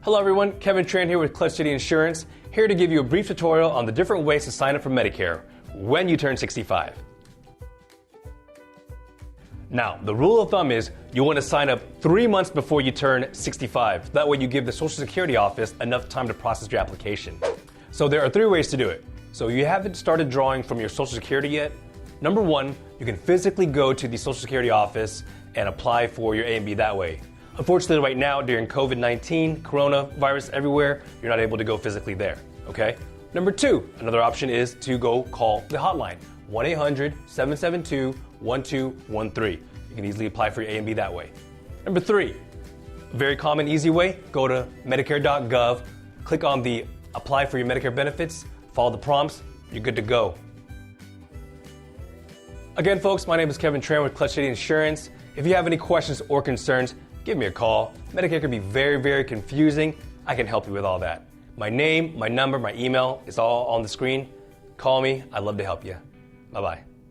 Hello everyone, Kevin Tran here with Clutch City Insurance, here to give you a brief tutorial on the different ways to sign up for Medicare when you turn 65. Now, the rule of thumb is you want to sign up 3 months before you turn 65. That way you give the Social Security office enough time to process your application. So there are 3 ways to do it. So you haven't started drawing from your Social Security yet. Number 1, you can physically go to the Social Security office and apply for your A and B that way. Unfortunately, right now, during COVID-19, coronavirus everywhere, you're not able to go physically there, okay? Number 2, another option is to go call the hotline, 1-800-772-1213. You can easily apply for your A and B that way. Number 3, a very common, easy way, go to Medicare.gov, click on the Apply for your Medicare benefits, follow the prompts, you're good to go. Again, folks, my name is Kevin Tran with Clutch City Insurance. If you have any questions or concerns, give me a call. Medicare can be very, very confusing. I can help you with all that. My name, my number, my email is all on the screen. Call me. I'd love to help you. Bye-bye.